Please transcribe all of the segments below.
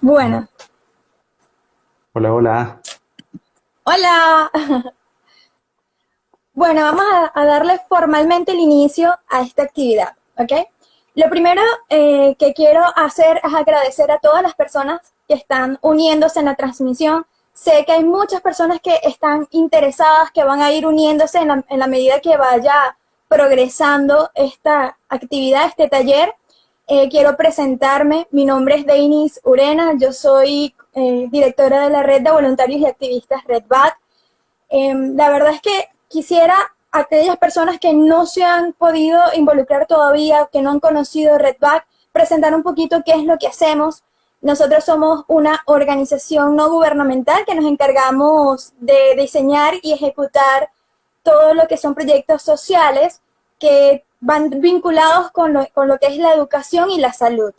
Bueno, Hola, hola. hola. Bueno, vamos a darle formalmente el inicio a esta actividad, ¿ok? Lo primero que quiero hacer es agradecer a todas las personas que están uniéndose en la transmisión. Sé que hay muchas personas que están interesadas, que van a ir uniéndose en la medida que vaya progresando esta actividad, este taller. Quiero presentarme. Mi nombre es Deinis Urena. Yo soy directora de la red de voluntarios y activistas Red Bat. La verdad es que quisiera a aquellas personas que no se han podido involucrar todavía, que no han conocido Redback, presentar un poquito qué es lo que hacemos. Nosotros somos una organización no gubernamental que nos encargamos de diseñar y ejecutar todo lo que son proyectos sociales que van vinculados con lo que es la educación y la salud.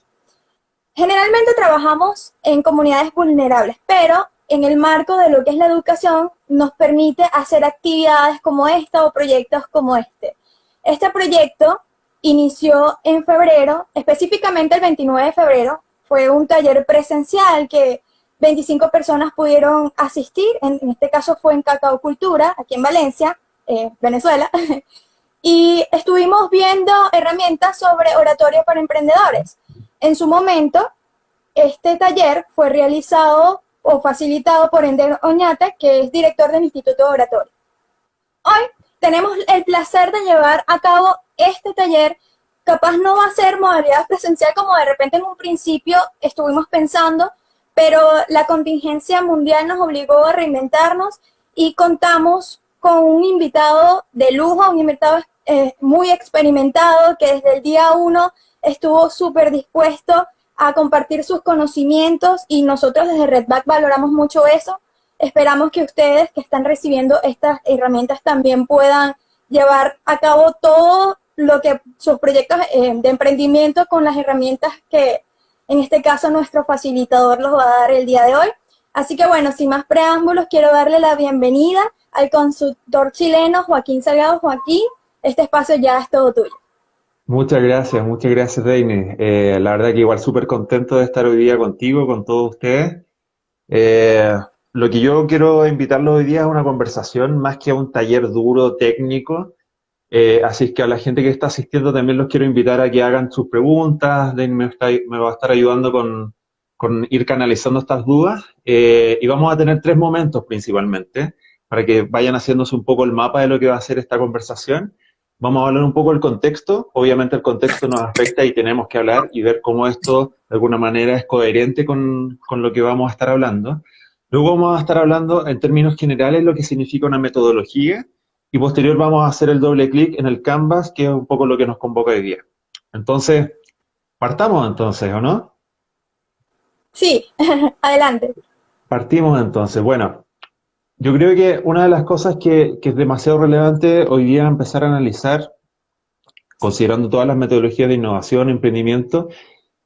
Generalmente trabajamos en comunidades vulnerables, pero en el marco de lo que es la educación nos permite hacer actividades como esta o proyectos como este. Este proyecto inició en febrero, específicamente el 29 de febrero. Fue un taller presencial que 25 personas pudieron asistir. En este caso fue en Cacao Cultura, aquí en Valencia, Venezuela. Y estuvimos viendo herramientas sobre oratoria para emprendedores. En su momento, este taller fue realizado o facilitado por Ender Oñate, que es director del Instituto de Oratoria. Hoy tenemos el placer de llevar a cabo este taller. Capaz no va a ser modalidad presencial como de repente en un principio estuvimos pensando, pero la contingencia mundial nos obligó a reinventarnos y contamos con un invitado de lujo, un invitado muy experimentado que desde el día uno estuvo súper dispuesto a compartir sus conocimientos y nosotros desde Redback valoramos mucho eso. Esperamos que ustedes que están recibiendo estas herramientas también puedan llevar a cabo todo lo que sus proyectos de emprendimiento con las herramientas que en este caso nuestro facilitador los va a dar el día de hoy. Así que bueno, sin más preámbulos, quiero darle la bienvenida al consultor chileno Joaquín Salgado. Joaquín, este espacio ya es todo tuyo. Muchas gracias, Deine. La verdad que igual súper contento de estar hoy día contigo, con todos ustedes. Eh, lo que yo quiero invitarlos hoy día es a una conversación más que a un taller duro técnico. Así es que a la gente que está asistiendo también los quiero invitar a que hagan sus preguntas. Deine me va a estar ayudando con ir canalizando estas dudas. Y vamos a tener tres momentos principalmente para que vayan haciéndose un poco el mapa de lo que va a ser esta conversación. Vamos a hablar un poco del contexto. Obviamente el contexto nos afecta y tenemos que hablar y ver cómo esto de alguna manera es coherente con lo que vamos a estar hablando. Luego vamos a estar hablando en términos generales lo que significa una metodología y posterior vamos a hacer el doble clic en el Canvas, que es un poco lo que nos convoca hoy día. Entonces, partamos entonces, ¿o no? Sí, adelante. Partimos entonces. Bueno, yo creo que una de las cosas que es demasiado relevante hoy día empezar a analizar, considerando todas las metodologías de innovación, emprendimiento,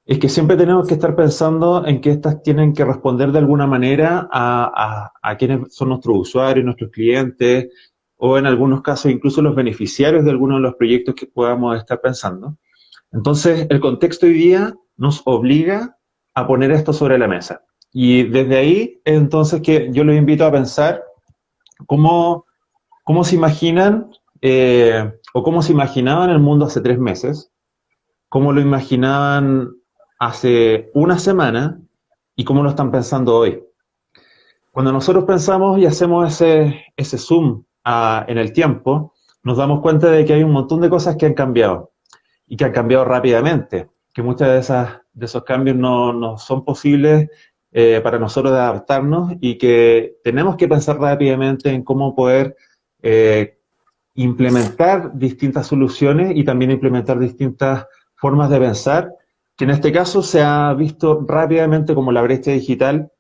es que siempre tenemos que estar pensando en que estas tienen que responder de alguna manera a quienes son nuestros usuarios, nuestros clientes, o en algunos casos incluso los beneficiarios de algunos de los proyectos que podamos estar pensando. Entonces, el contexto hoy día nos obliga a poner esto sobre la mesa. Y desde ahí, entonces, que yo los invito a pensar cómo, cómo se imaginan o cómo se imaginaban el mundo hace 3 meses, cómo lo imaginaban hace una semana y cómo lo están pensando hoy. Cuando nosotros pensamos y hacemos ese zoom en el tiempo, nos damos cuenta de que hay un montón de cosas que han cambiado y que han cambiado rápidamente, que muchas de esos cambios no son posibles para nosotros de adaptarnos y que tenemos que pensar rápidamente en cómo poder eh, implementar distintas soluciones y también implementar distintas formas de pensar, que en este caso se ha visto rápidamente como la brecha digital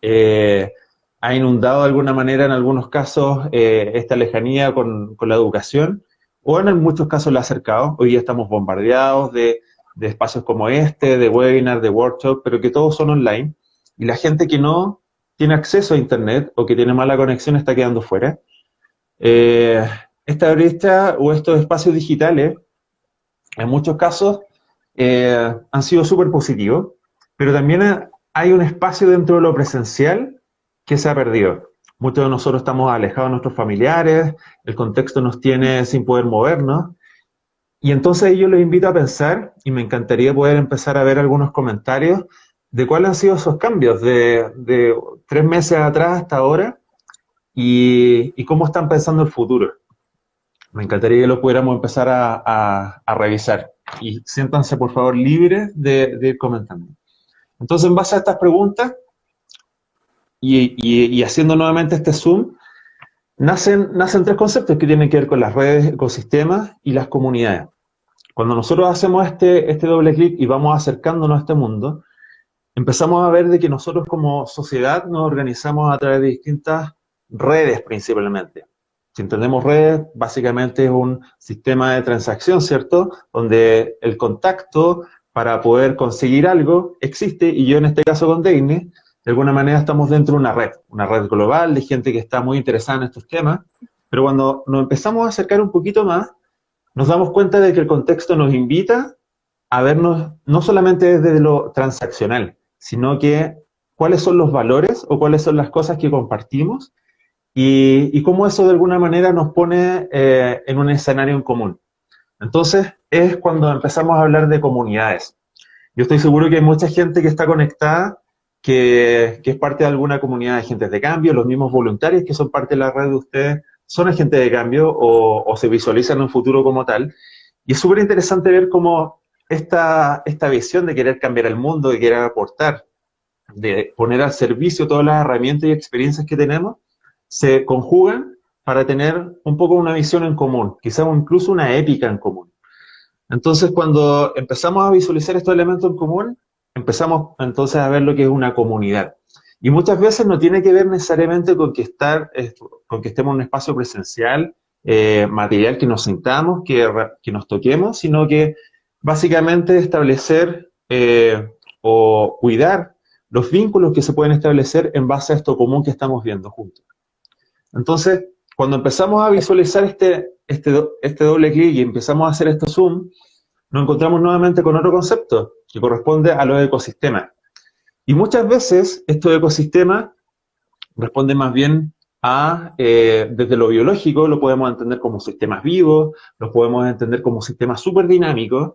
eh, ha inundado de alguna manera en algunos casos esta lejanía con la educación, o en muchos casos la ha acercado. Hoy día estamos bombardeados de espacios como este, de webinars, de workshops, pero que todos son online, y la gente que no tiene acceso a Internet o que tiene mala conexión está quedando fuera. Eh, esta brecha o estos espacios digitales, en muchos casos, han sido súper positivos, pero también hay un espacio dentro de lo presencial que se ha perdido. Muchos de nosotros estamos alejados de nuestros familiares, el contexto nos tiene sin poder movernos, y entonces yo les invito a pensar, y me encantaría poder empezar a ver algunos comentarios de cuáles han sido esos cambios de 3 meses atrás hasta ahora y cómo están pensando el futuro. Me encantaría que lo pudiéramos empezar a revisar. Y siéntanse, por favor, libres de ir comentando. Entonces, en base a estas preguntas y haciendo nuevamente este zoom, nacen tres conceptos que tienen que ver con las redes, ecosistemas y las comunidades. Cuando nosotros hacemos este doble clic y vamos acercándonos a este mundo, empezamos a ver de que nosotros como sociedad nos organizamos a través de distintas redes principalmente. Si entendemos redes, básicamente es un sistema de transacción, ¿cierto? Donde el contacto para poder conseguir algo existe, y yo en este caso con Disney, de alguna manera estamos dentro de una red global de gente que está muy interesada en estos temas, pero cuando nos empezamos a acercar un poquito más, nos damos cuenta de que el contexto nos invita a vernos no solamente desde lo transaccional, sino que cuáles son los valores o cuáles son las cosas que compartimos y cómo eso de alguna manera nos pone en un escenario en común. Entonces es cuando empezamos a hablar de comunidades. Yo estoy seguro que hay mucha gente que está conectada, que es parte de alguna comunidad de agentes de cambio, los mismos voluntarios que son parte de la red de ustedes son agentes de cambio o se visualizan en un futuro como tal. Y es súper interesante ver cómo esta visión de querer cambiar el mundo, de querer aportar, de poner al servicio todas las herramientas y experiencias que tenemos, se conjugan para tener un poco una visión en común, quizás incluso una épica en común. Entonces, cuando empezamos a visualizar estos elementos en común, empezamos entonces a ver lo que es una comunidad. Y muchas veces no tiene que ver necesariamente con que estemos en un espacio presencial, material, que nos sintamos, que nos toquemos, sino que básicamente establecer o cuidar los vínculos que se pueden establecer en base a esto común que estamos viendo juntos. Entonces, cuando empezamos a visualizar este doble clic y empezamos a hacer este zoom, nos encontramos nuevamente con otro concepto que corresponde a los ecosistemas. Y muchas veces estos ecosistemas responden más bien desde lo biológico, lo podemos entender como sistemas vivos, lo podemos entender como sistemas súper dinámicos.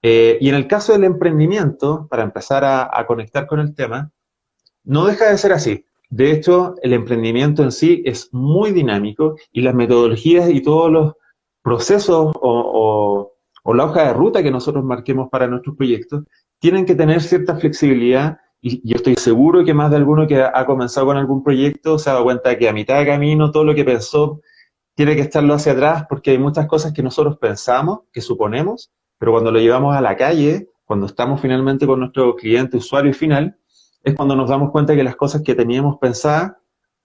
Y en el caso del emprendimiento, para empezar a conectar con el tema, no deja de ser así. De hecho, el emprendimiento en sí es muy dinámico y las metodologías y todos los procesos o la hoja de ruta que nosotros marquemos para nuestros proyectos tienen que tener cierta flexibilidad, y yo estoy seguro que más de alguno que ha comenzado con algún proyecto se ha dado cuenta que a mitad de camino todo lo que pensó tiene que estarlo hacia atrás, porque hay muchas cosas que nosotros pensamos, que suponemos, pero cuando lo llevamos a la calle, cuando estamos finalmente con nuestro cliente, usuario final, es cuando nos damos cuenta que las cosas que teníamos pensadas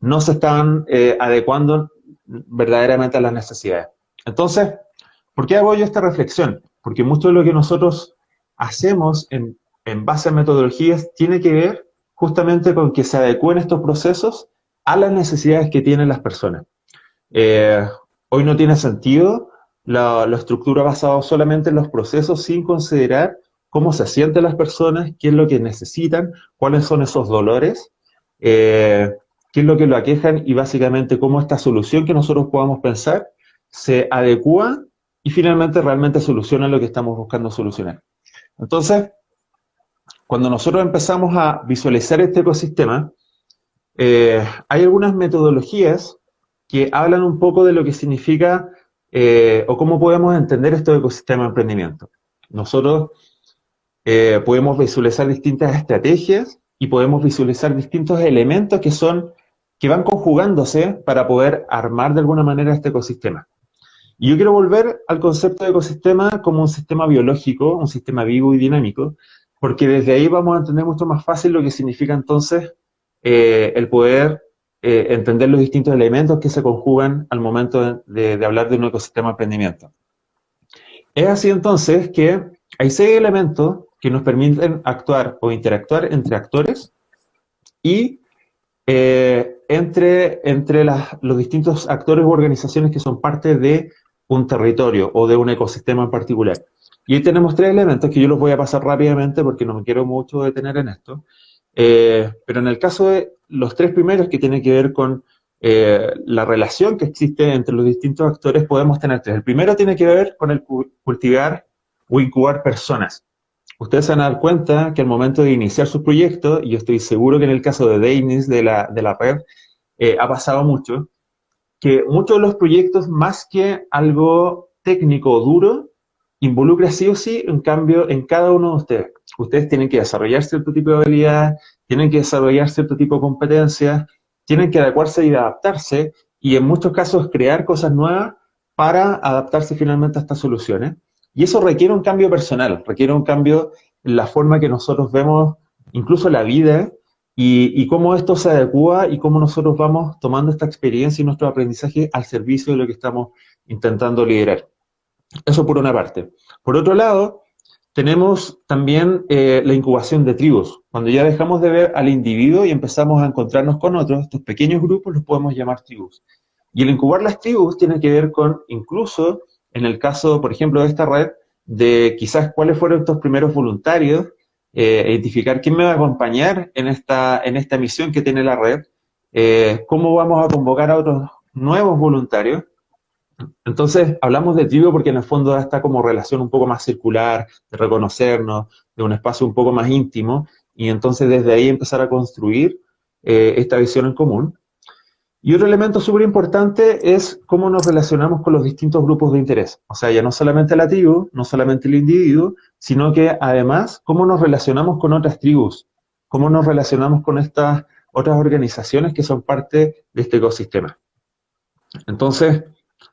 no se estaban adecuando verdaderamente a las necesidades. Entonces, ¿por qué hago yo esta reflexión? Porque mucho de lo que nosotros hacemos en base a metodologías tiene que ver justamente con que se adecúen estos procesos a las necesidades que tienen las personas. Hoy no tiene sentido la estructura basada solamente en los procesos sin considerar cómo se sienten las personas, qué es lo que necesitan, cuáles son esos dolores, qué es lo que lo aquejan y básicamente cómo esta solución que nosotros podamos pensar se adecúa y finalmente realmente soluciona lo que estamos buscando solucionar. Entonces, cuando nosotros empezamos a visualizar este ecosistema, hay algunas metodologías que hablan un poco de lo que significa o cómo podemos entender estos ecosistemas de emprendimiento. Nosotros podemos visualizar distintas estrategias y podemos visualizar distintos elementos que van conjugándose para poder armar de alguna manera este ecosistema. Y yo quiero volver al concepto de ecosistema como un sistema biológico, un sistema vivo y dinámico, porque desde ahí vamos a entender mucho más fácil lo que significa entonces el poder entender los distintos elementos que se conjugan al momento de hablar de un ecosistema de emprendimiento. Es así entonces que hay 6 elementos que nos permiten actuar o interactuar entre actores y entre los distintos actores u organizaciones que son parte de un territorio o de un ecosistema en particular. Y ahí tenemos 3 elementos que yo los voy a pasar rápidamente porque no me quiero mucho detener en esto. pero en el caso de los tres primeros que tienen que ver con la relación que existe entre los distintos actores, podemos tener tres. El primero tiene que ver con el cultivar o incubar personas. Ustedes se van a dar cuenta que al momento de iniciar su proyecto, y yo estoy seguro que en el caso de Deinis, de la red, ha pasado mucho, que muchos de los proyectos, más que algo técnico o duro, involucra sí o sí un cambio en cada uno de ustedes. Ustedes tienen que desarrollar cierto tipo de habilidades, tienen que desarrollar cierto tipo de competencias, tienen que adecuarse y adaptarse, y en muchos casos crear cosas nuevas para adaptarse finalmente a estas soluciones. Y eso requiere un cambio personal, requiere un cambio en la forma que nosotros vemos incluso la vida y cómo esto se adecua y cómo nosotros vamos tomando esta experiencia y nuestro aprendizaje al servicio de lo que estamos intentando liderar. Eso por una parte. Por otro lado, tenemos también la incubación de tribus. Cuando ya dejamos de ver al individuo y empezamos a encontrarnos con otros, estos pequeños grupos los podemos llamar tribus. Y el incubar las tribus tiene que ver con, incluso en el caso, por ejemplo, de esta red, de quizás cuáles fueron estos primeros voluntarios, identificar quién me va a acompañar en esta misión que tiene la red, cómo vamos a convocar a otros nuevos voluntarios. Entonces, hablamos de tribu porque en el fondo da esta como relación un poco más circular, de reconocernos, de un espacio un poco más íntimo, y entonces desde ahí empezar a construir esta visión en común. Y otro elemento súper importante es cómo nos relacionamos con los distintos grupos de interés. O sea, ya no solamente la tribu, no solamente el individuo, sino que además cómo nos relacionamos con otras tribus, cómo nos relacionamos con estas otras organizaciones que son parte de este ecosistema. Entonces,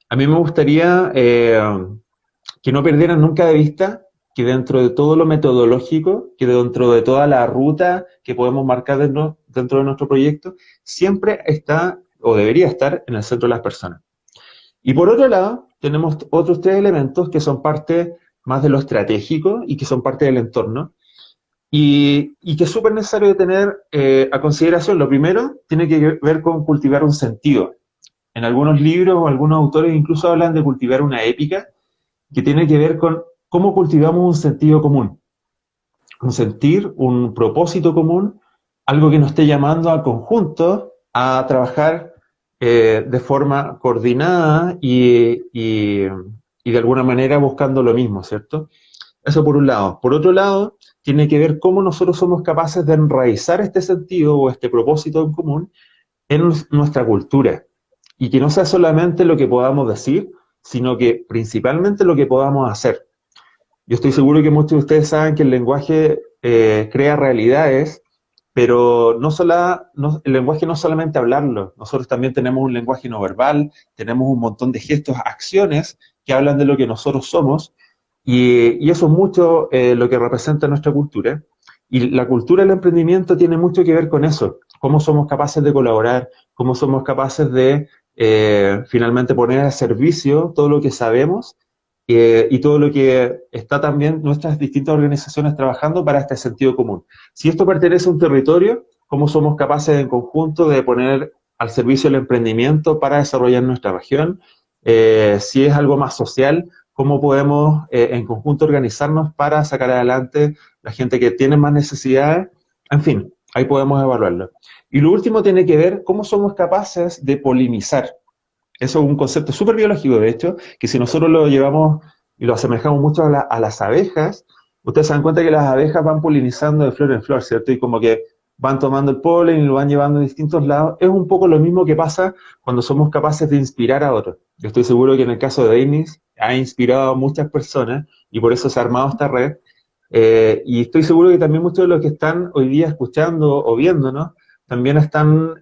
a mí me gustaría que no perdieran nunca de vista que dentro de todo lo metodológico, que dentro de toda la ruta que podemos marcar dentro de nuestro proyecto, siempre está o debería estar en el centro de las personas. Y por otro lado, tenemos otros tres elementos que son parte más de lo estratégico y que son parte del entorno, y que es súper necesario de tener a consideración. Lo primero tiene que ver con cultivar un sentido. En algunos libros o algunos autores incluso hablan de cultivar una épica, que tiene que ver con cómo cultivamos un sentido común, un sentir, un propósito común, algo que nos esté llamando al conjunto a trabajar de forma coordinada y de alguna manera buscando lo mismo, ¿cierto? Eso por un lado. Por otro lado, tiene que ver cómo nosotros somos capaces de enraizar este sentido o este propósito en común en nuestra cultura. Y que no sea solamente lo que podamos decir, sino que principalmente lo que podamos hacer. Yo estoy seguro que muchos de ustedes saben que el lenguaje crea realidades, pero el lenguaje no es solamente hablarlo, nosotros también tenemos un lenguaje no verbal, tenemos un montón de gestos, acciones que hablan de lo que nosotros somos, y eso es mucho lo que representa nuestra cultura. Y la cultura del emprendimiento tiene mucho que ver con eso, cómo somos capaces de colaborar, cómo somos capaces de finalmente poner al servicio todo lo que sabemos y todo lo que está también nuestras distintas organizaciones trabajando para este sentido común. Si esto pertenece a un territorio, ¿cómo somos capaces en conjunto de poner al servicio el emprendimiento para desarrollar nuestra región? Si es algo más social, ¿cómo podemos en conjunto organizarnos para sacar adelante la gente que tiene más necesidades? En fin, ahí podemos evaluarlo. Y lo último tiene que ver cómo somos capaces de polinizar. Eso es un concepto súper biológico, de hecho, que si nosotros lo llevamos y lo asemejamos mucho a las abejas, ustedes se dan cuenta que las abejas van polinizando de flor en flor, ¿cierto? Y como que van tomando el polen y lo van llevando a distintos lados. Es un poco lo mismo que pasa cuando somos capaces de inspirar a otros. Yo estoy seguro que en el caso de Deinis ha inspirado a muchas personas y por eso se ha armado esta red. Y estoy seguro que también muchos de los que están hoy día escuchando o viéndonos también están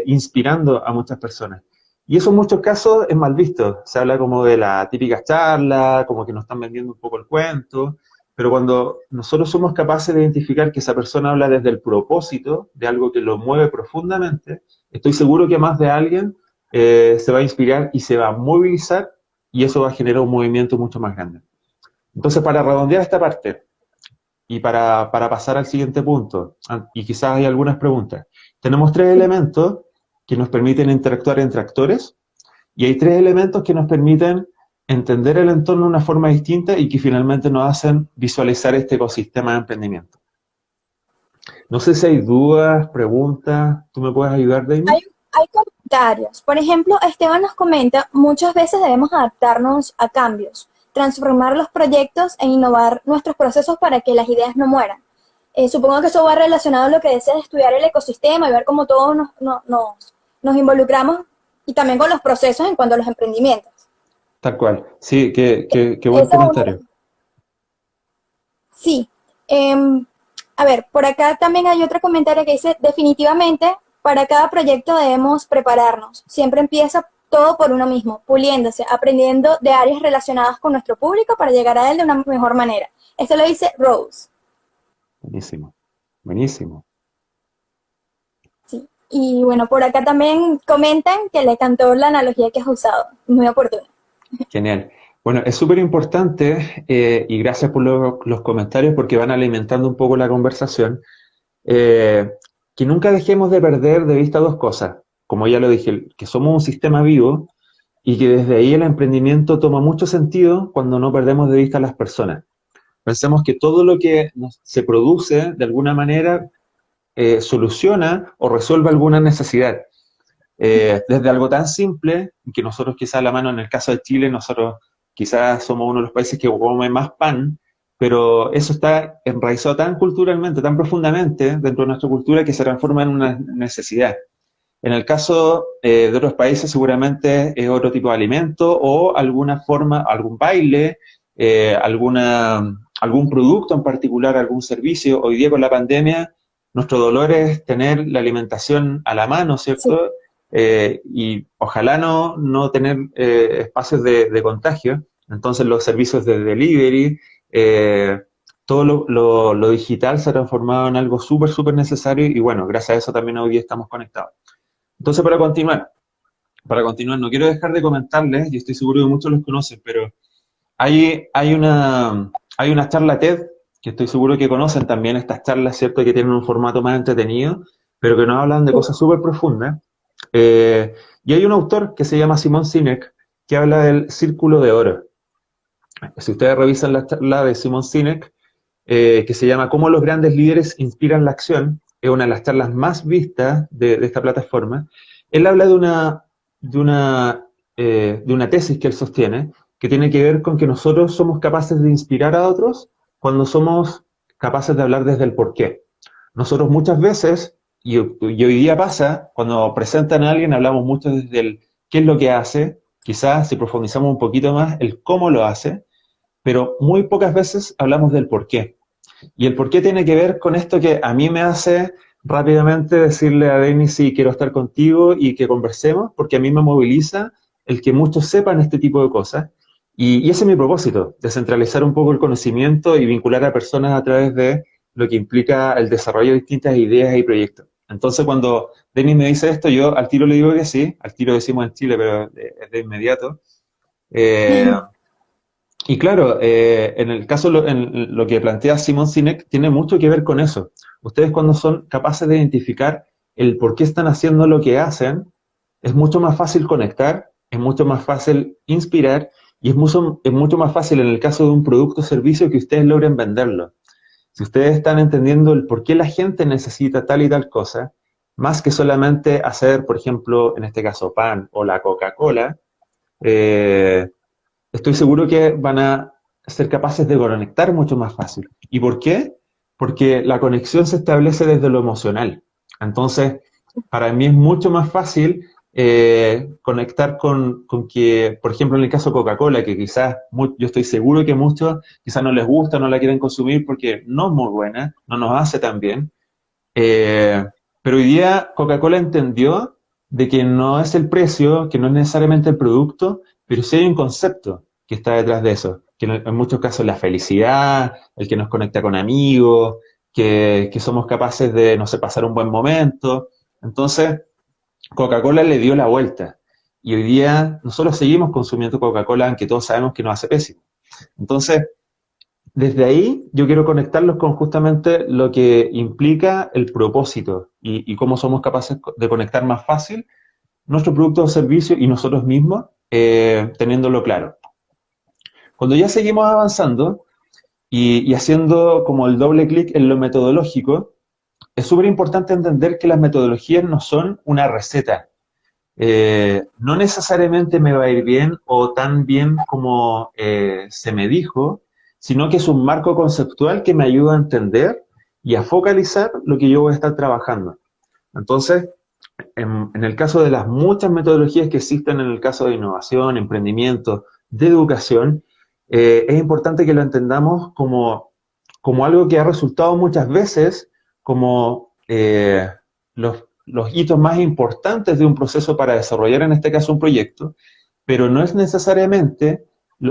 inspirando a muchas personas. Y eso en muchos casos es mal visto. Se habla como de la típica charla, como que nos están vendiendo un poco el cuento, pero cuando nosotros somos capaces de identificar que esa persona habla desde el propósito de algo que lo mueve profundamente, estoy seguro que más de alguien se va a inspirar y se va a movilizar y eso va a generar un movimiento mucho más grande. Entonces, para redondear esta parte y para pasar al siguiente punto, y quizás hay algunas preguntas, tenemos tres elementos que nos permiten interactuar entre actores, y hay tres elementos que nos permiten entender el entorno de una forma distinta y que finalmente nos hacen visualizar este ecosistema de emprendimiento. No sé si hay dudas, preguntas, ¿tú me puedes ayudar, Hay, David? hay comentarios. Por ejemplo, Esteban nos comenta, muchas veces debemos adaptarnos a cambios, transformar los proyectos e innovar nuestros procesos para que las ideas no mueran. Supongo que eso va relacionado a lo que deseas de estudiar el ecosistema y ver cómo todos nos involucramos y también con los procesos en cuanto a los emprendimientos. Tal cual. Sí, qué buen Esa es una de comentario. las- Sí. Em, a ver, por acá también hay otro comentario que dice, definitivamente, para cada proyecto debemos prepararnos. Siempre empieza todo por uno mismo, puliéndose, aprendiendo de áreas relacionadas con nuestro público para llegar a él de una mejor manera. Esto lo dice Rose. Buenísimo, buenísimo. Sí. Y bueno, por acá también comentan que le encantó la analogía que has usado. Muy oportuna. Genial. Bueno, es súper importante y gracias por los comentarios porque van alimentando un poco la conversación. eh, que nunca dejemos de perder de vista dos cosas. Como ya lo dije, que somos un sistema vivo y que desde ahí el emprendimiento toma mucho sentido cuando no perdemos de vista a las personas. Pensemos que todo lo que se produce de alguna manera soluciona o resuelve alguna necesidad. Desde algo tan simple, que nosotros quizás a la mano, en el caso de Chile, nosotros quizás somos uno de los países que come más pan, pero eso está enraizado tan culturalmente, tan profundamente dentro de nuestra cultura que se transforma en una necesidad. En el caso de otros países seguramente es otro tipo de alimento o alguna forma, algún baile, algún producto en particular, algún servicio. Hoy día con la pandemia, nuestro dolor es tener la alimentación a la mano, Sí. ¿cierto? Y ojalá no tener espacios de contagio. Entonces los servicios de delivery, todo lo digital se ha transformado en algo súper, súper necesario y bueno, gracias a eso también hoy día estamos conectados. Entonces, para continuar, no quiero dejar de comentarles, y estoy seguro que muchos los conocen, pero hay una charla TED, que estoy seguro que conocen también, estas charlas, ¿cierto?, que tienen un formato más entretenido, pero que nos hablan de Sí. cosas súper profundas. Y hay un autor que se llama Simon Sinek, que habla del círculo de oro. Si ustedes revisan la charla de Simon Sinek, que se llama Cómo los grandes líderes inspiran la acción, es una de las charlas más vistas de esta plataforma. Él habla de una, de una tesis que él sostiene, que tiene que ver con que nosotros somos capaces de inspirar a otros cuando somos capaces de hablar desde el porqué. Nosotros muchas veces, y hoy día pasa, cuando presentan a alguien hablamos mucho desde el qué es lo que hace, quizás si profundizamos un poquito más, el cómo lo hace, pero muy pocas veces hablamos del por qué. Y el por qué tiene que ver con esto que a mí me hace rápidamente decirle a Denis, sí, quiero estar contigo y que conversemos, porque a mí me moviliza el que muchos sepan este tipo de cosas. Y ese es mi propósito, descentralizar un poco el conocimiento y vincular a personas a través de lo que implica el desarrollo de distintas ideas y proyectos. Entonces, cuando Denis me dice esto, yo al tiro le digo que sí, al tiro decimos en Chile, pero es de inmediato. Eh, y claro, en el caso, en lo que plantea Simon Sinek, tiene mucho que ver con eso. Ustedes cuando son capaces de identificar el por qué están haciendo lo que hacen, es mucho más fácil conectar, es mucho más fácil inspirar y es mucho más fácil en el caso de un producto o servicio que ustedes logren venderlo. Si ustedes están entendiendo el por qué la gente necesita tal y tal cosa, más que solamente hacer, por ejemplo, en este caso, pan o la Coca-Cola, eh, estoy seguro que van a ser capaces de conectar mucho más fácil. ¿Y por qué? Porque la conexión se establece desde lo emocional. Entonces, para mí es mucho más fácil conectar con que, por ejemplo, en el caso de Coca-Cola, que quizás yo estoy seguro que muchos quizás no les gusta, no la quieren consumir porque no es muy buena, no nos hace tan bien. Eh, pero hoy día Coca-Cola entendió de que no es el precio, que no es necesariamente el producto, pero sí hay un concepto que está detrás de eso, que en muchos casos la felicidad, el que nos conecta con amigos, que somos capaces de, no sé, pasar un buen momento. Entonces, Coca-Cola le dio la vuelta. Y hoy día nosotros seguimos consumiendo Coca-Cola, aunque todos sabemos que nos hace pésimo. Entonces, desde ahí yo quiero conectarlos con justamente lo que implica el propósito y cómo somos capaces de conectar más fácil nuestro producto o servicio y nosotros mismos teniéndolo claro. Cuando ya seguimos avanzando y haciendo como el doble clic en lo metodológico, es súper importante entender que las metodologías no son una receta. No necesariamente me va a ir bien o tan bien como se me dijo, sino que es un marco conceptual que me ayuda a entender y a focalizar lo que yo voy a estar trabajando. Entonces, en el caso de las muchas metodologías que existen en el caso de innovación, emprendimiento, de educación, es importante que lo entendamos como algo que ha resultado muchas veces como los hitos más importantes de un proceso para desarrollar, en este caso, un proyecto, pero no es necesariamente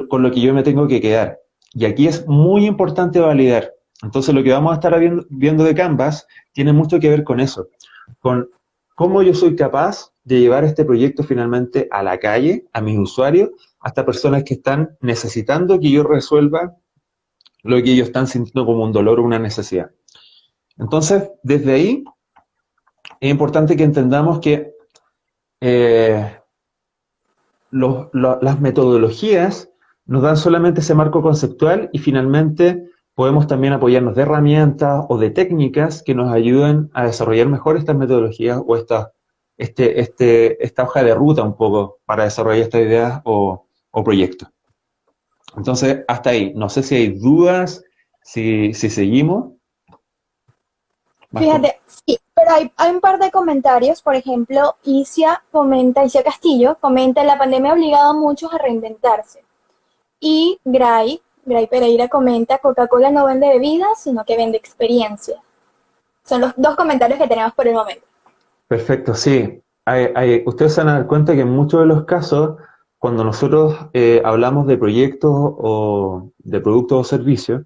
con lo que yo me tengo que quedar. Y aquí es muy importante validar. Entonces, lo que vamos a estar viendo de Canvas tiene mucho que ver con eso, con cómo yo soy capaz de llevar este proyecto finalmente a la calle, a mis usuarios, hasta personas que están necesitando que yo resuelva lo que ellos están sintiendo como un dolor o una necesidad. Entonces, desde ahí, es importante que entendamos que eh, las metodologías nos dan solamente ese marco conceptual y finalmente podemos también apoyarnos de herramientas o de técnicas que nos ayuden a desarrollar mejor estas metodologías o esta hoja de ruta un poco para desarrollar estas ideas o proyectos. Entonces, hasta ahí. No sé si hay dudas, si seguimos. ¿Marco? Fíjate, sí, pero hay un par de comentarios. Por ejemplo, Isia Castillo comenta: la pandemia ha obligado a muchos a reinventarse. Y Gray Pereira comenta: Coca-Cola no vende bebidas, sino que vende experiencia. Son los dos comentarios que tenemos por el momento. Perfecto, sí. Ustedes se van a dar cuenta que en muchos de los casos, cuando nosotros hablamos de proyectos o de productos o servicios,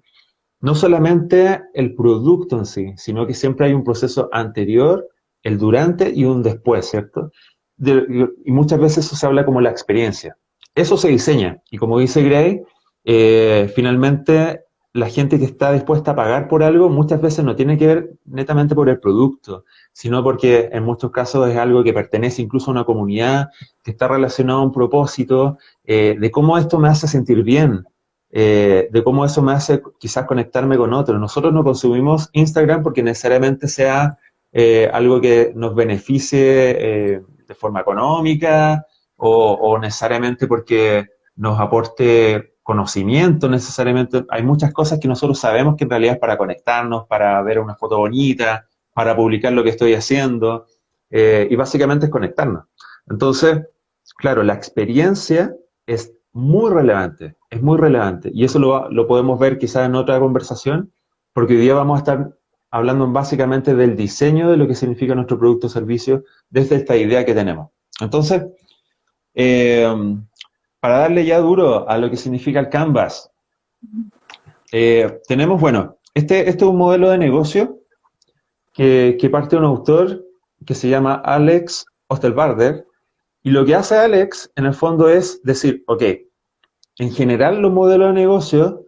no solamente el producto en sí, sino que siempre hay un proceso anterior, el durante y un después, ¿cierto? Y muchas veces eso se habla como la experiencia. Eso se diseña, y como dice Gray, finalmente la gente que está dispuesta a pagar por algo muchas veces no tiene que ver netamente por el producto, sino porque en muchos casos es algo que pertenece incluso a una comunidad, que está relacionado a un propósito, de cómo esto me hace sentir bien, de cómo eso me hace quizás conectarme con otros. Nosotros no consumimos Instagram porque necesariamente sea algo que nos beneficie de forma económica o necesariamente porque nos aporte conocimiento, necesariamente. Hay muchas cosas que nosotros sabemos que en realidad es para conectarnos, para ver una foto bonita, para publicar lo que estoy haciendo, y básicamente es conectarnos. Entonces, claro, la experiencia es muy relevante, y eso lo podemos ver quizás en otra conversación, porque hoy día vamos a estar hablando básicamente del diseño de lo que significa nuestro producto o servicio desde esta idea que tenemos. Entonces, eh, para darle ya duro a lo que significa el Canvas, tenemos, bueno, este es un modelo de negocio que parte de un autor que se llama Alex Osterwalder, y lo que hace Alex en el fondo es decir, ok, en general los modelos de negocio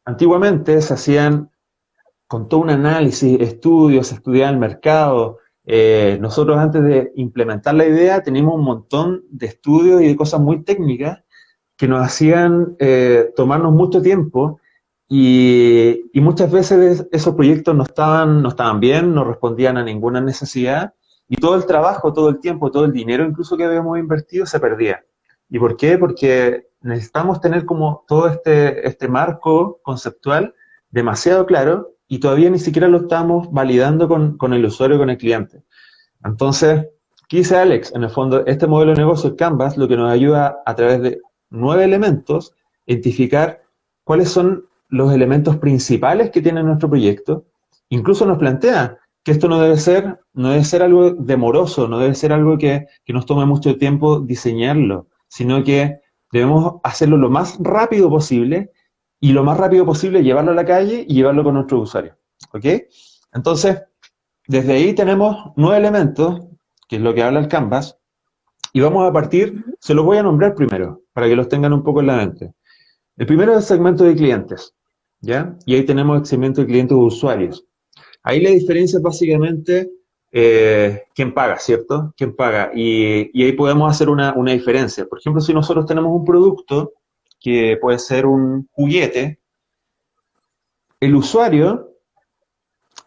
antiguamente se hacían con todo un análisis, estudios, se estudiaba el mercado. Nosotros antes de implementar la idea teníamos un montón de estudios y de cosas muy técnicas que nos hacían tomarnos mucho tiempo y muchas veces esos proyectos no estaban bien, no respondían a ninguna necesidad y todo el trabajo, todo el tiempo, todo el dinero incluso que habíamos invertido se perdía. ¿Y por qué? Porque necesitamos tener como todo este marco conceptual demasiado claro y todavía ni siquiera lo estamos validando con el usuario, con el cliente. Entonces, ¿qué dice Alex? En el fondo, este modelo de negocio, el Canvas, lo que nos ayuda a través de 9 elementos, identificar cuáles son los elementos principales que tiene nuestro proyecto. Incluso nos plantea que esto no debe ser algo demoroso, no debe ser algo que nos tome mucho tiempo diseñarlo, sino que debemos hacerlo lo más rápido posible y lo más rápido posible llevarlo a la calle y llevarlo con nuestros usuarios. ¿Ok? Entonces, desde ahí tenemos 9 elementos, que es lo que habla el Canvas, y vamos a partir, se los voy a nombrar primero, para que los tengan un poco en la mente. El primero es el segmento de clientes, ¿ya? Y ahí tenemos el segmento de clientes o usuarios. Ahí la diferencia es básicamente quién paga, ¿cierto? ¿Quién paga? Y ahí podemos hacer una diferencia. Por ejemplo, si nosotros tenemos un producto que puede ser un juguete, el usuario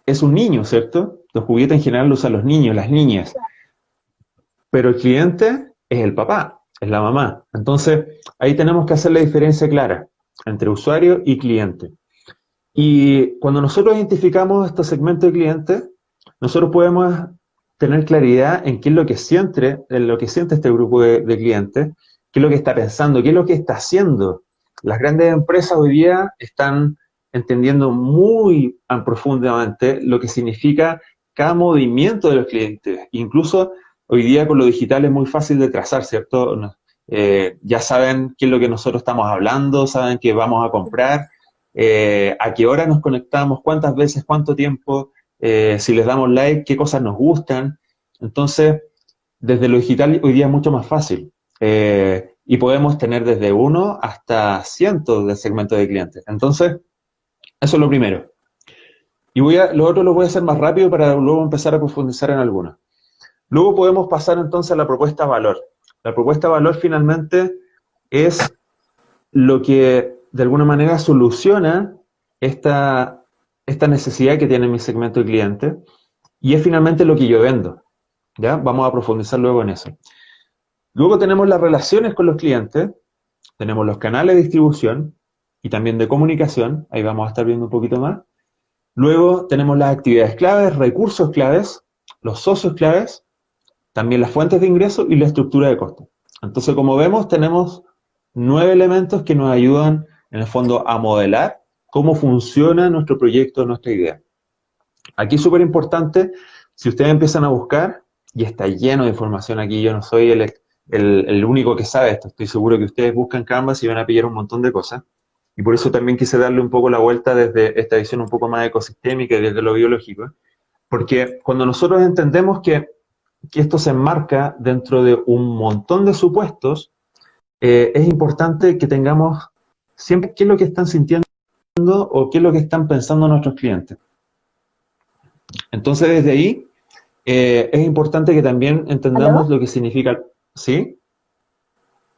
es un niño, ¿cierto? Los juguetes en general los usan los niños, las niñas, pero el cliente es el papá, es la mamá. Entonces, ahí tenemos que hacer la diferencia clara entre usuario y cliente. Y cuando nosotros identificamos estos segmentos de clientes, nosotros podemos tener claridad en qué es lo que siente este grupo de clientes, qué es lo que está pensando, qué es lo que está haciendo. Las grandes empresas hoy día están entendiendo muy profundamente lo que significa cada movimiento de los clientes. Incluso hoy día con lo digital es muy fácil de trazar, ¿cierto? Ya saben qué es lo que nosotros estamos hablando, saben qué vamos a comprar, a qué hora nos conectamos, cuántas veces, cuánto tiempo, si les damos like, qué cosas nos gustan. Entonces, desde lo digital hoy día es mucho más fácil. Y podemos tener desde uno hasta cientos de segmentos de clientes. Entonces, eso es lo primero. Y lo otro lo voy a hacer más rápido para luego empezar a profundizar en algunos. Luego podemos pasar entonces a la propuesta de valor. La propuesta de valor finalmente es lo que de alguna manera soluciona esta necesidad que tiene mi segmento de cliente y es finalmente lo que yo vendo. ¿Ya? Vamos a profundizar luego en eso. Luego tenemos las relaciones con los clientes, tenemos los canales de distribución y también de comunicación, ahí vamos a estar viendo un poquito más. Luego tenemos las actividades claves, recursos claves, los socios claves, también las fuentes de ingreso y la estructura de costos. Entonces, como vemos, tenemos 9 elementos que nos ayudan, en el fondo, a modelar cómo funciona nuestro proyecto, nuestra idea. Aquí es súper importante, si ustedes empiezan a buscar, y está lleno de información aquí, yo no soy el único que sabe esto, estoy seguro que ustedes buscan Canvas y van a pillar un montón de cosas, y por eso también quise darle un poco la vuelta desde esta visión un poco más ecosistémica y desde lo biológico, porque cuando nosotros entendemos que esto se enmarca dentro de un montón de supuestos, es importante que tengamos siempre qué es lo que están sintiendo o qué es lo que están pensando nuestros clientes. Entonces, desde ahí, es importante que también entendamos ¿Aló? lo que significa... ¿Sí?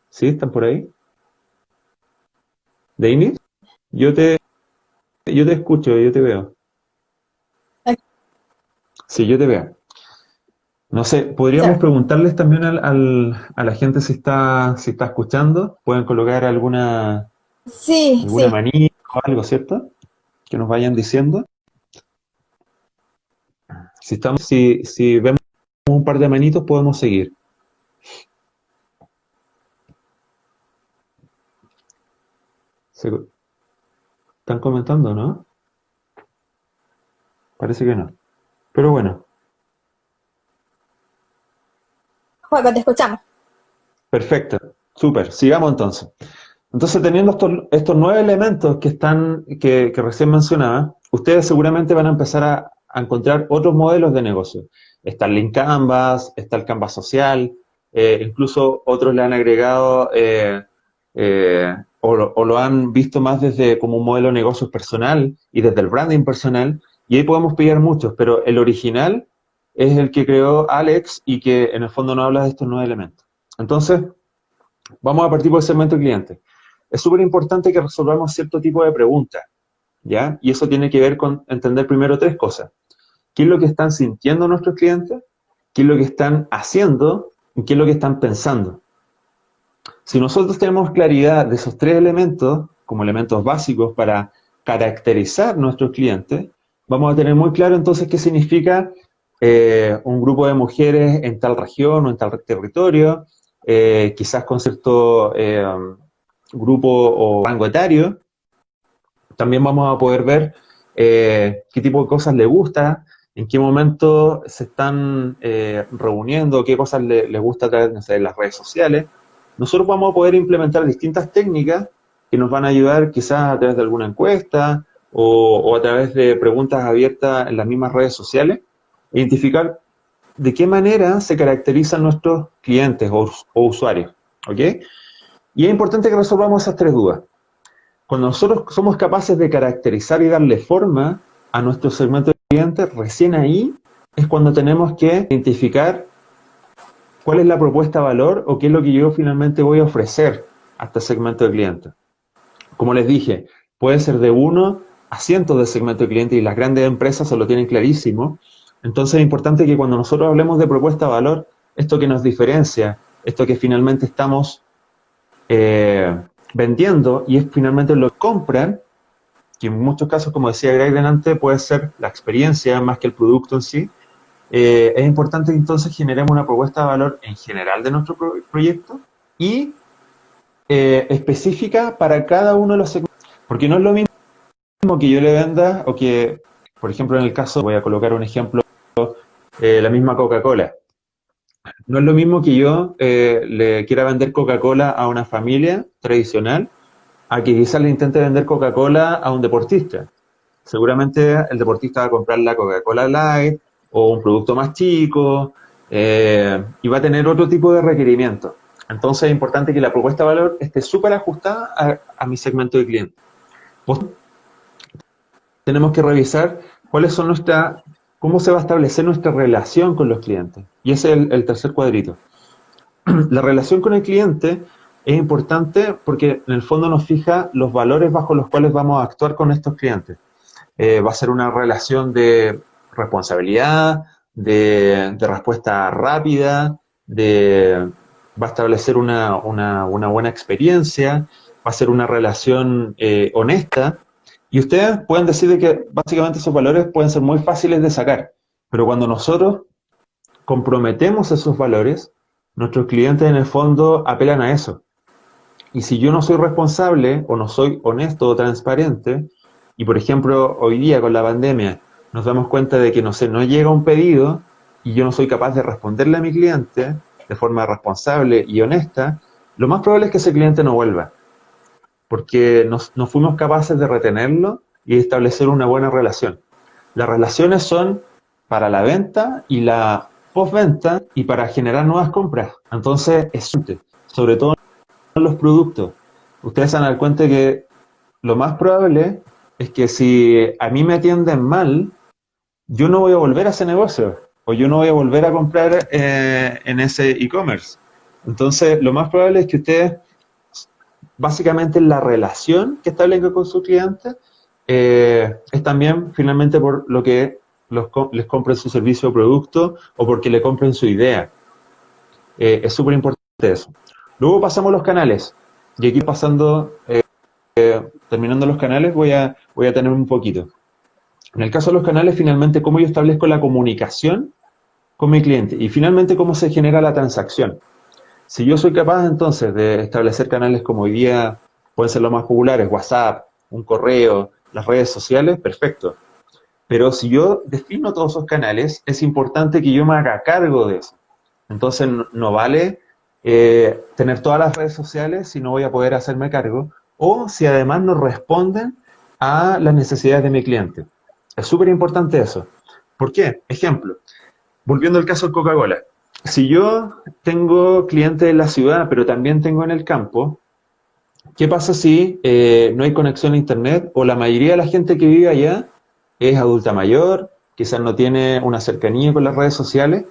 ¿Sí? ¿Están por ahí? ¿Denis? Yo te escucho, yo te veo. Sí, yo te veo. No sé, podríamos Sorry. preguntarles también a la gente si está escuchando. Pueden colocar alguna Sí, sí. manita o algo, ¿cierto? Que nos vayan diciendo. Si vemos un par de manitos, podemos seguir. ¿Están comentando, no? Parece que no. Pero bueno, Juego, te escuchamos. perfecto. Súper. Sigamos entonces. Entonces, teniendo estos 9 elementos que recién mencionaba, ustedes seguramente van a empezar a encontrar otros modelos de negocio. Está el Lean Canvas, está el Canvas social, incluso otros le han agregado o lo han visto más desde como un modelo de negocios personal y desde el branding personal, y ahí podemos pillar muchos, pero el original es el que creó Alex y que en el fondo nos habla de estos 9 elementos. Entonces, vamos a partir por el segmento de cliente. Es súper importante que resolvamos cierto tipo de preguntas, ¿ya? Y eso tiene que ver con entender primero 3 cosas. ¿Qué es lo que están sintiendo nuestros clientes? ¿Qué es lo que están haciendo? ¿Y qué es lo que están pensando? Si nosotros tenemos claridad de esos 3 elementos, como elementos básicos para caracterizar nuestros clientes, vamos a tener muy claro entonces qué significa un grupo de mujeres en tal región o en tal territorio, quizás con cierto grupo o rango etario. También vamos a poder ver qué tipo de cosas les gusta, en qué momento se están reuniendo, qué cosas les gusta a través, no sé, de las redes sociales. Nosotros vamos a poder implementar distintas técnicas que nos van a ayudar quizás a través de alguna encuesta o a través de preguntas abiertas en las mismas redes sociales, identificar de qué manera se caracterizan nuestros clientes o usuarios, ¿ok? Y es importante que resolvamos esas 3 dudas. Cuando nosotros somos capaces de caracterizar y darle forma a nuestro segmento de clientes, recién ahí es cuando tenemos que identificar cuál es la propuesta de valor o qué es lo que yo finalmente voy a ofrecer a este segmento de clientes. Como les dije, puede ser de 1 a cientos de segmentos de clientes y las grandes empresas se lo tienen clarísimo. Entonces es importante que cuando nosotros hablemos de propuesta de valor, esto que nos diferencia, esto que finalmente estamos vendiendo y es finalmente lo que compran, que en muchos casos, como decía Greg antes, puede ser la experiencia más que el producto en sí. Es importante que entonces generemos una propuesta de valor en general de nuestro proyecto y específica para cada uno de los segmentos. Porque no es lo mismo que yo le venda o que, por ejemplo, en el caso, voy a colocar un ejemplo, la misma Coca-Cola. No es lo mismo que yo le quiera vender Coca-Cola a una familia tradicional a que quizás le intente vender Coca-Cola a un deportista. Seguramente el deportista va a comprar la Coca-Cola Light o un producto más chico y va a tener otro tipo de requerimientos. Entonces es importante que la propuesta de valor esté súper ajustada a mi segmento de cliente. Pues, tenemos que revisar cuáles son cómo se va a establecer nuestra relación con los clientes. Y ese es el tercer cuadrito. La relación con el cliente es importante porque en el fondo nos fija los valores bajo los cuales vamos a actuar con estos clientes. Va a ser una relación de responsabilidad, de respuesta rápida, va a establecer una buena experiencia, va a ser una relación honesta. Y ustedes pueden decir de que básicamente esos valores pueden ser muy fáciles de sacar, pero cuando nosotros comprometemos esos valores, nuestros clientes en el fondo apelan a eso. Y si yo no soy responsable o no soy honesto o transparente, y por ejemplo hoy día con la pandemia nos damos cuenta de que no sé, no llega un pedido y yo no soy capaz de responderle a mi cliente de forma responsable y honesta, lo más probable es que ese cliente no vuelva, porque no fuimos capaces de retenerlo y establecer una buena relación. Las relaciones son para la venta y la postventa y para generar nuevas compras. Entonces, es útil, sobre todo en los productos. Ustedes se van a dar cuenta que lo más probable es que si a mí me atienden mal, yo no voy a volver a ese negocio o yo no voy a volver a comprar en ese e-commerce. Entonces, lo más probable es que ustedes, básicamente la relación que establecen con su cliente, es también finalmente por lo que les compren su servicio o producto o porque le compren su idea. Es súper importante eso. Luego pasamos a los canales. Y aquí terminando los canales, voy a tener un poquito. En el caso de los canales, finalmente, cómo yo establezco la comunicación con mi cliente y finalmente cómo se genera la transacción. Si yo soy capaz entonces de establecer canales como hoy día pueden ser los más populares, WhatsApp, un correo, las redes sociales, perfecto. Pero si yo defino todos esos canales, es importante que yo me haga cargo de eso. Entonces no vale tener todas las redes sociales si no voy a poder hacerme cargo o si además no responden a las necesidades de mi cliente. Es súper importante eso. ¿Por qué? Ejemplo, volviendo al caso de Coca-Cola. Si yo tengo clientes en la ciudad, pero también tengo en el campo, ¿qué pasa si no hay conexión a internet o la mayoría de la gente que vive allá es adulta mayor, quizás no tiene una cercanía con las redes sociales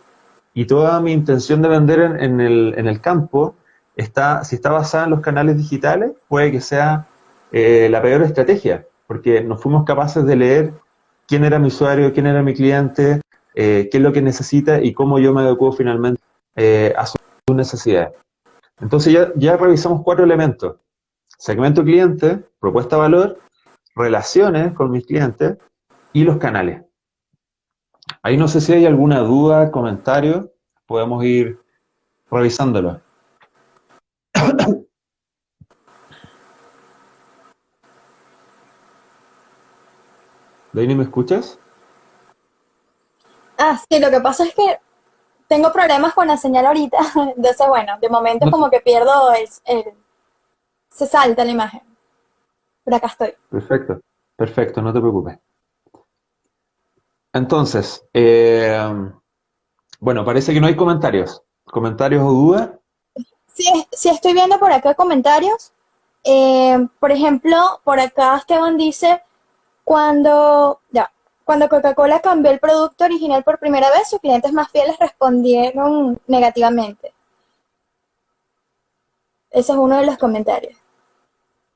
y toda mi intención de vender en el campo si está basada en los canales digitales, puede que sea la peor estrategia, porque no fuimos capaces de leer quién era mi usuario, quién era mi cliente, qué es lo que necesita y cómo yo me adecuo finalmente a sus necesidades. Entonces ya revisamos 4 elementos: segmento cliente, propuesta de valor, relaciones con mis clientes y los canales. Ahí no sé si hay alguna duda, comentario, podemos ir revisándolo. Deini, ¿me escuchas? Ah, sí, lo que pasa es que tengo problemas con la señal ahorita, entonces bueno, de momento es No, como que pierdo se salta la imagen, pero acá estoy. perfecto, perfecto, no te preocupes. Entonces, bueno, parece que no hay comentarios. ¿Comentarios o dudas? Sí, sí estoy viendo por acá comentarios. Por ejemplo, por acá Esteban dice, cuando Coca-Cola cambió el producto original por primera vez, sus clientes más fieles respondieron negativamente. Ese es uno de los comentarios.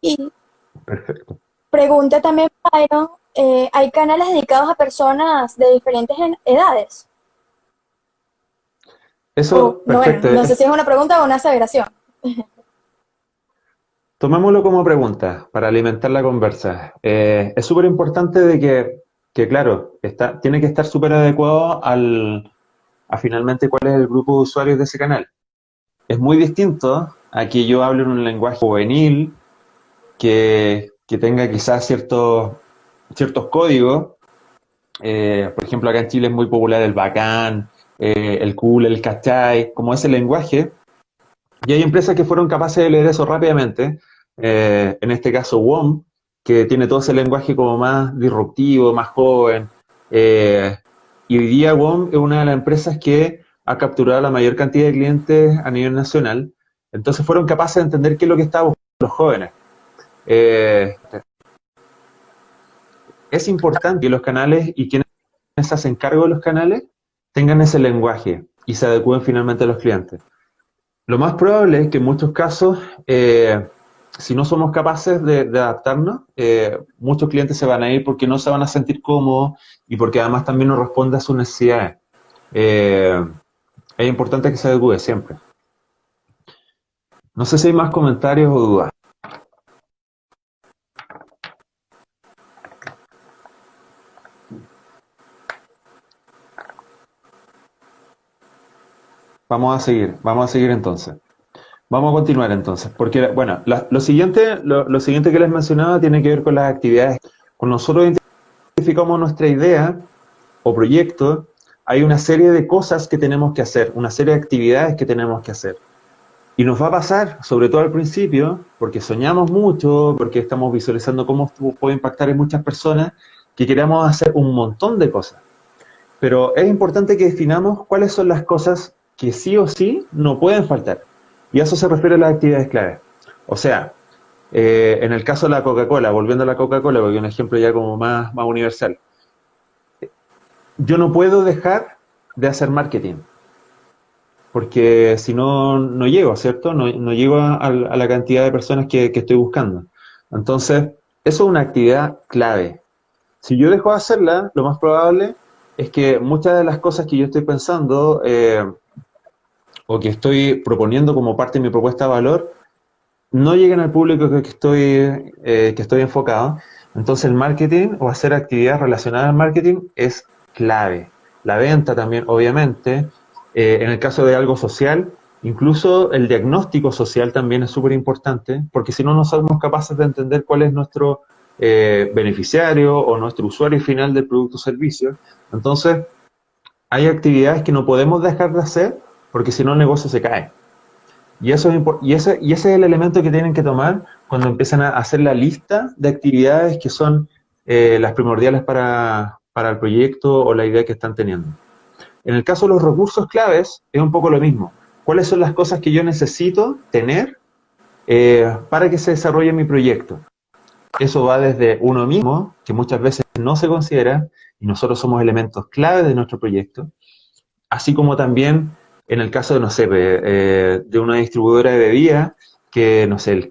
Y Perfecto. Pregunta también, Byron, ¿hay canales dedicados a personas de diferentes edades? Eso, No, bueno, perfecto. no sé si es una pregunta o una aseveración. Tomémoslo como pregunta para alimentar la conversa. Es súper importante de claro, tiene que estar súper adecuado a finalmente cuál es el grupo de usuarios de ese canal. Es muy distinto a que yo hable en un lenguaje juvenil que tenga quizás ciertos códigos. Por ejemplo, acá en Chile es muy popular el bacán, el cool, el cachai, como ese lenguaje. Y hay empresas que fueron capaces de leer eso rápidamente. En este caso, WOM, que tiene todo ese lenguaje como más disruptivo, más joven. Eh, y hoy día WOM es una de las empresas que ha capturado la mayor cantidad de clientes a nivel nacional. Entonces fueron capaces de entender qué es lo que estaban buscando los jóvenes. Eh, es importante que los canales y quienes se hacen cargo de los canales tengan ese lenguaje y se adecúen finalmente a los clientes. Lo más probable es que en muchos casos, si no somos capaces de adaptarnos, muchos clientes se van a ir porque no se van a sentir cómodos y porque además también no responde a sus necesidades. Eh, es importante que se adecue siempre. No sé si hay más comentarios o dudas. Vamos a seguir entonces. Vamos a continuar entonces, porque bueno, lo siguiente que les mencionaba tiene que ver con las actividades. Cuando nosotros identificamos nuestra idea o proyecto, hay una serie de cosas que tenemos que hacer, una serie de actividades que tenemos que hacer. Y nos va a pasar, sobre todo al principio, porque soñamos mucho, porque estamos visualizando cómo esto puede impactar en muchas personas, que queremos hacer un montón de cosas. Pero es importante que definamos cuáles son las cosas que sí o sí no pueden faltar. Y a eso se refiere a las actividades clave. O sea, en el caso de la Coca-Cola, volviendo a la Coca-Cola, porque es un ejemplo ya como más universal, yo no puedo dejar de hacer marketing, porque si no, no llego, ¿cierto? No llego a la cantidad de personas que estoy buscando. Entonces, eso es una actividad clave. Si yo dejo de hacerla, lo más probable es que muchas de las cosas que yo estoy pensando o que estoy proponiendo como parte de mi propuesta de valor no lleguen al público que estoy enfocado. Entonces el marketing o hacer actividades relacionadas al marketing es clave. La venta también, obviamente. En el caso de algo social, incluso el diagnóstico social también es súper importante, porque si no, no somos capaces de entender cuál es nuestro beneficiario o nuestro usuario final del producto o servicio. Entonces, hay actividades que no podemos dejar de hacer porque si no el negocio se cae. Y ese es el elemento que tienen que tomar cuando empiezan a hacer la lista de actividades que son las primordiales para el proyecto o la idea que están teniendo. En el caso de los recursos claves, es un poco lo mismo. ¿Cuáles son las cosas que yo necesito tener para que se desarrolle mi proyecto? Eso va desde uno mismo, que muchas veces no se considera, y nosotros somos elementos claves de nuestro proyecto, así como también en el caso de, no sé, de una distribuidora de bebidas, que, no sé,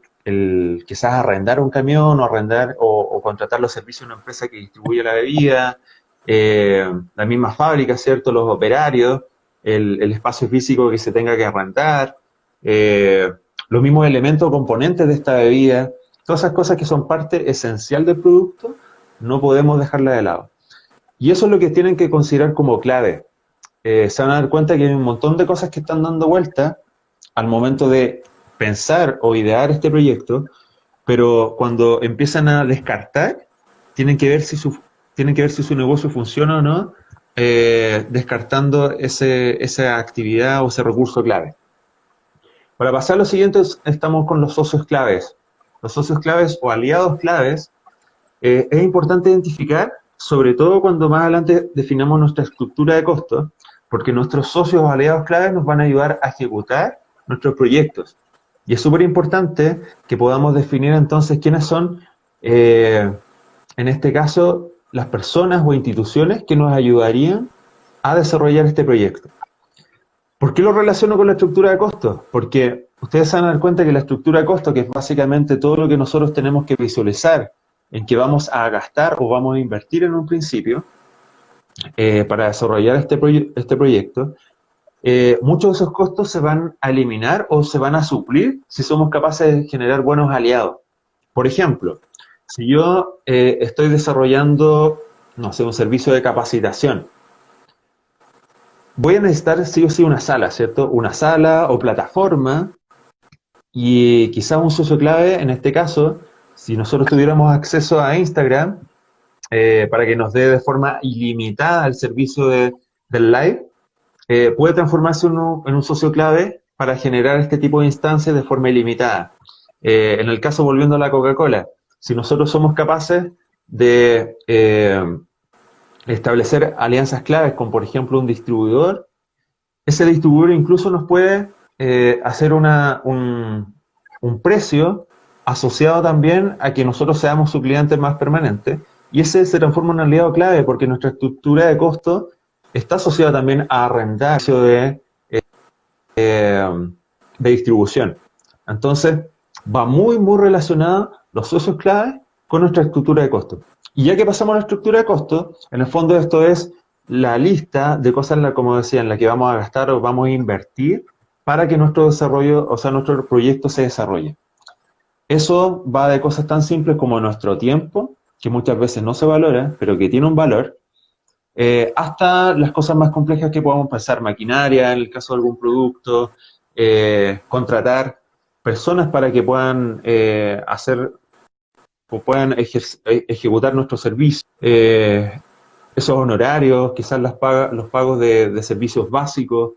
quizás arrendar un camión o arrendar o contratar los servicios de una empresa que distribuye la bebida, la misma fábrica, ¿cierto? Los operarios, el espacio físico que se tenga que arrendar, los mismos elementos o componentes de esta bebida, todas esas cosas que son parte esencial del producto, no podemos dejarla de lado. Y eso es lo que tienen que considerar como clave. Se van a dar cuenta que hay un montón de cosas que están dando vuelta al momento de pensar o idear este proyecto, pero cuando empiezan a descartar, tienen que ver tienen que ver si su negocio funciona o no, descartando esa actividad o ese recurso clave. Para pasar a lo siguiente, estamos con los socios claves. Los socios claves o aliados claves es importante identificar, sobre todo cuando más adelante definamos nuestra estructura de costos, porque nuestros socios o aliados claves nos van a ayudar a ejecutar nuestros proyectos. Y es súper importante que podamos definir entonces quiénes son, en este caso, las personas o instituciones que nos ayudarían a desarrollar este proyecto. ¿Por qué lo relaciono con la estructura de costos? Porque ustedes se van a dar cuenta que la estructura de costos, que es básicamente todo lo que nosotros tenemos que visualizar en que vamos a gastar o vamos a invertir en un principio para desarrollar este proyecto, muchos de esos costos se van a eliminar o se van a suplir si somos capaces de generar buenos aliados. Por ejemplo, si yo estoy desarrollando, no sé, un servicio de capacitación, voy a necesitar sí o sí una sala, ¿cierto? Una sala o plataforma y quizás un socio clave, en este caso, si nosotros tuviéramos acceso a Instagram para que nos dé de forma ilimitada el servicio del live, puede transformarse en un socio clave para generar este tipo de instancias de forma ilimitada. En el caso, volviendo a la Coca-Cola, si nosotros somos capaces de establecer alianzas claves con, por ejemplo, un distribuidor, ese distribuidor incluso nos puede hacer un precio asociado también a que nosotros seamos su cliente más permanente, y ese se transforma en un aliado clave porque nuestra estructura de costo está asociada también a arrendar de distribución. Entonces, va muy, muy relacionado los socios clave con nuestra estructura de costo. Y ya que pasamos a la estructura de costo, en el fondo esto es la lista de cosas, como decía, en la que vamos a gastar o vamos a invertir para que nuestro desarrollo, o sea, nuestro proyecto se desarrolle. Eso va de cosas tan simples como nuestro tiempo, que muchas veces no se valora, pero que tiene un valor, hasta las cosas más complejas que podamos pensar, maquinaria, en el caso de algún producto, contratar personas para que puedan hacer o puedan ejecutar nuestros servicios, esos honorarios, quizás los pagos de servicios básicos,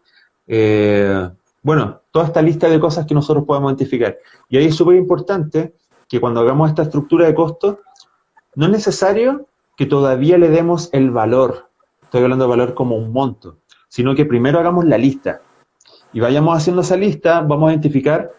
bueno, toda esta lista de cosas que nosotros podemos identificar. Y ahí es súper importante que cuando hagamos esta estructura de costos, no es necesario que todavía le demos el valor, estoy hablando de valor como un monto, sino que primero hagamos la lista y vayamos haciendo esa lista, vamos a identificar,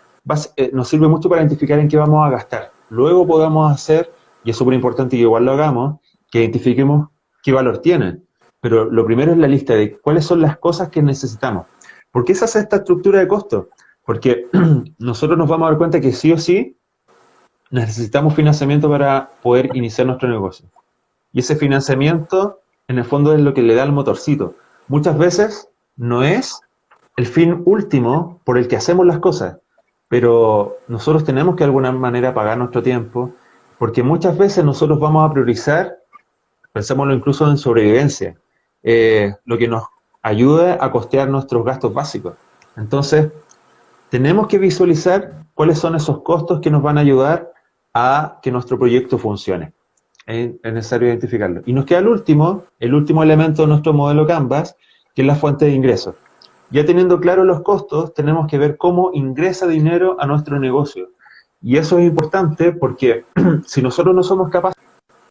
nos sirve mucho para identificar en qué vamos a gastar. Luego podamos hacer, y es súper importante que igual lo hagamos, que identifiquemos qué valor tienen. Pero lo primero es la lista de cuáles son las cosas que necesitamos. ¿Por qué se hace esta estructura de costos? Porque nosotros nos vamos a dar cuenta que sí o sí necesitamos financiamiento para poder iniciar nuestro negocio. Y ese financiamiento, en el fondo, es lo que le da el motorcito. Muchas veces no es el fin último por el que hacemos las cosas, pero nosotros tenemos que de alguna manera pagar nuestro tiempo, porque muchas veces nosotros vamos a priorizar, pensémoslo incluso en sobrevivencia, lo que nos ayuda a costear nuestros gastos básicos. Entonces, tenemos que visualizar cuáles son esos costos que nos van a ayudar a que nuestro proyecto funcione. Es necesario identificarlo. Y nos queda el último elemento de nuestro modelo Canvas, que es la fuente de ingresos. Ya teniendo claro los costos, tenemos que ver cómo ingresa dinero a nuestro negocio. Y eso es importante porque si nosotros no somos capaces,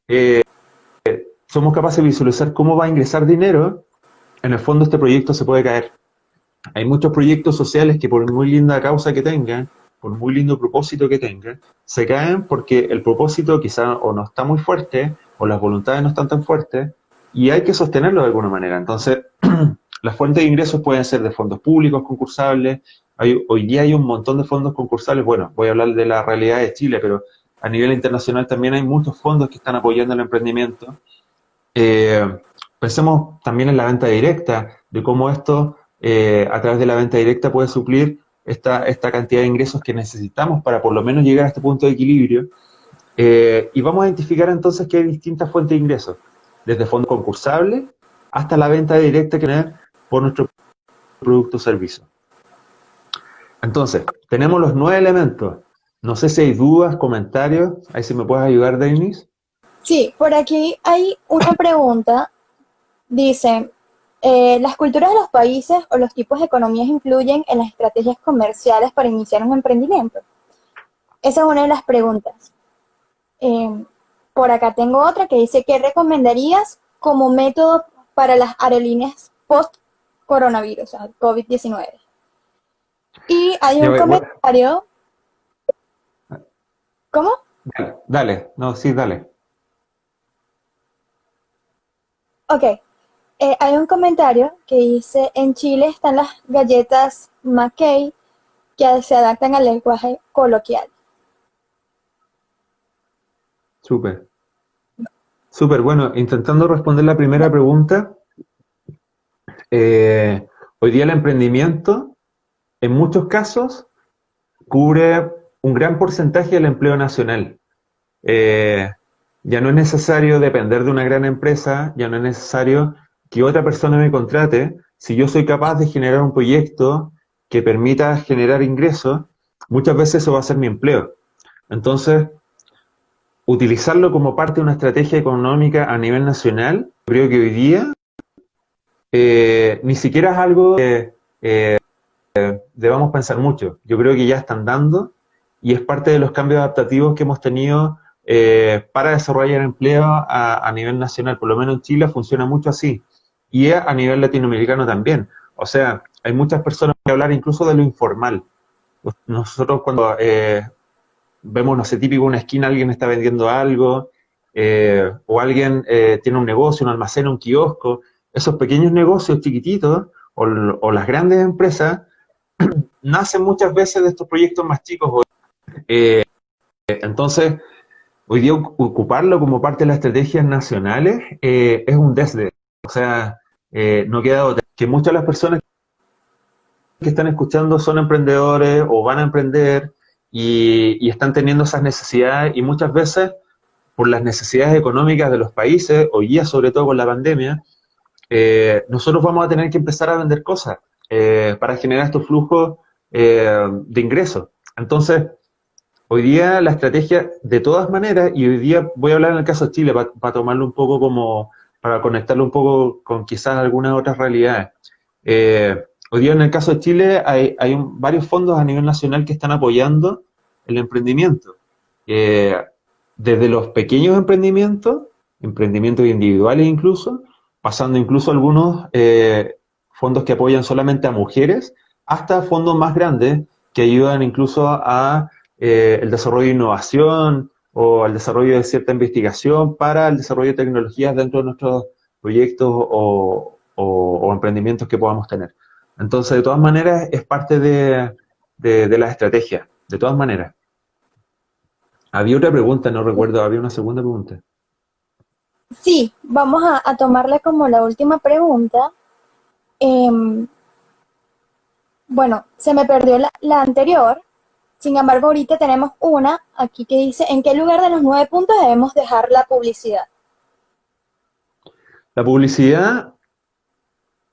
de visualizar cómo va a ingresar dinero, en el fondo este proyecto se puede caer. Hay muchos proyectos sociales que por muy linda causa que tengan, por muy lindo propósito que tengan, se caen porque el propósito quizá o no está muy fuerte, o las voluntades no están tan fuertes, y hay que sostenerlo de alguna manera. Entonces, las fuentes de ingresos pueden ser de fondos públicos concursables. Hoy día hay un montón de fondos concursables. Bueno, voy a hablar de la realidad de Chile, pero a nivel internacional también hay muchos fondos que están apoyando el emprendimiento. Pensemos también en la venta directa, de cómo esto, a través de la venta directa, puede suplir esta cantidad de ingresos que necesitamos para por lo menos llegar a este punto de equilibrio. Y vamos a identificar entonces que hay distintas fuentes de ingresos, desde fondos concursables hasta la venta directa que tenemos por nuestro producto o servicio. Entonces, tenemos los 9 elementos. No sé si hay dudas, comentarios. Ahí si me puedes ayudar, Denis. Sí, por aquí hay una pregunta. Dice, ¿las culturas de los países o los tipos de economías influyen en las estrategias comerciales para iniciar un emprendimiento? Esa es una de las preguntas. Por acá tengo otra que dice, ¿qué recomendarías como método para las aerolíneas post-coronavirus, o sea, COVID-19? Y hay un comentario. ¿Cómo? Dale, no, sí, dale. Ok. Hay un comentario que dice, en Chile están las galletas Mackay que se adaptan al lenguaje coloquial. Súper. Súper, bueno, intentando responder la primera pregunta, hoy día el emprendimiento, en muchos casos, cubre un gran porcentaje del empleo nacional. Eh, ya no es necesario depender de una gran empresa, ya no es necesario que otra persona me contrate. Si yo soy capaz de generar un proyecto que permita generar ingresos, muchas veces eso va a ser mi empleo. Entonces, utilizarlo como parte de una estrategia económica a nivel nacional, creo que hoy día ni siquiera es algo que debamos pensar mucho. Yo creo que ya están dando y es parte de los cambios adaptativos que hemos tenido para desarrollar empleo a nivel nacional. Por lo menos en Chile funciona mucho así. Y a nivel latinoamericano también. O sea, hay muchas personas que hablar incluso de lo informal. Nosotros cuando vemos, no sé, típico una esquina, alguien está vendiendo algo, o alguien tiene un negocio, un almacén, un kiosco, esos pequeños negocios chiquititos o las grandes empresas nacen muchas veces de estos proyectos más chicos. Entonces, hoy día ocuparlo como parte de las estrategias nacionales es un desde. O sea, no queda otra. Que muchas de las personas que están escuchando son emprendedores o van a emprender y están teniendo esas necesidades y muchas veces por las necesidades económicas de los países, hoy día sobre todo con la pandemia, nosotros vamos a tener que empezar a vender cosas para generar estos flujos de ingresos. Entonces, hoy día la estrategia, de todas maneras, y hoy día voy a hablar en el caso de Chile para tomarlo un poco como, para conectarlo un poco con quizás algunas otras realidades. Hoy día en el caso de Chile hay varios fondos a nivel nacional que están apoyando el emprendimiento. Eh, desde los pequeños emprendimientos, emprendimientos individuales incluso, pasando incluso algunos fondos que apoyan solamente a mujeres, hasta fondos más grandes que ayudan incluso a el desarrollo de innovación o el desarrollo de cierta investigación para el desarrollo de tecnologías dentro de nuestros proyectos o emprendimientos que podamos tener. Entonces, de todas maneras, es parte de la estrategia, de todas maneras. Había otra pregunta, no recuerdo, había una segunda pregunta. Sí, vamos a tomarle como la última pregunta. Em, bueno, se me perdió la anterior. Sin embargo, ahorita tenemos una aquí que dice, ¿en qué lugar de los 9 puntos debemos dejar la publicidad? La publicidad,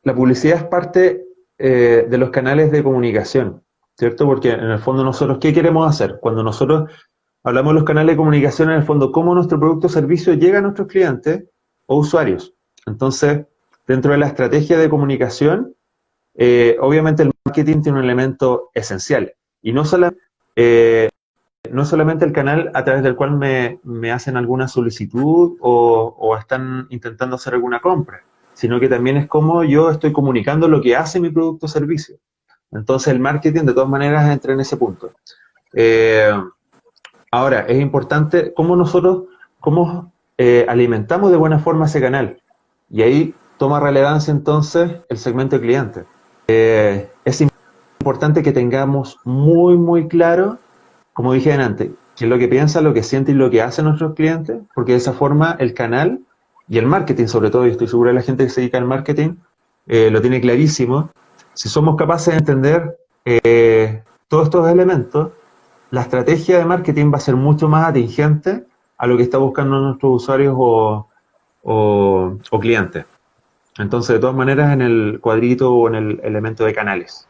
la publicidad es parte de los canales de comunicación, ¿cierto? Porque en el fondo nosotros, ¿qué queremos hacer? Cuando nosotros hablamos de los canales de comunicación, en el fondo, cómo nuestro producto o servicio llega a nuestros clientes o usuarios. Entonces, dentro de la estrategia de comunicación, obviamente el marketing tiene un elemento esencial. Y no solamente el canal a través del cual me hacen alguna solicitud o están intentando hacer alguna compra, sino que también es cómo yo estoy comunicando lo que hace mi producto o servicio. Entonces el marketing de todas maneras entra en ese punto. Eh, Ahora, es importante cómo nosotros, cómo alimentamos de buena forma ese canal. Y ahí toma relevancia entonces el segmento de clientes. Es importante que tengamos muy, muy claro, como dije antes, qué es lo que piensa, lo que siente y lo que hacen nuestros clientes, porque de esa forma el canal y el marketing, sobre todo, y estoy seguro de la gente que se dedica al marketing, lo tiene clarísimo. Si somos capaces de entender todos estos elementos, la estrategia de marketing va a ser mucho más atingente a lo que está buscando nuestros usuarios o clientes. Entonces, de todas maneras, en el cuadrito o en el elemento de canales.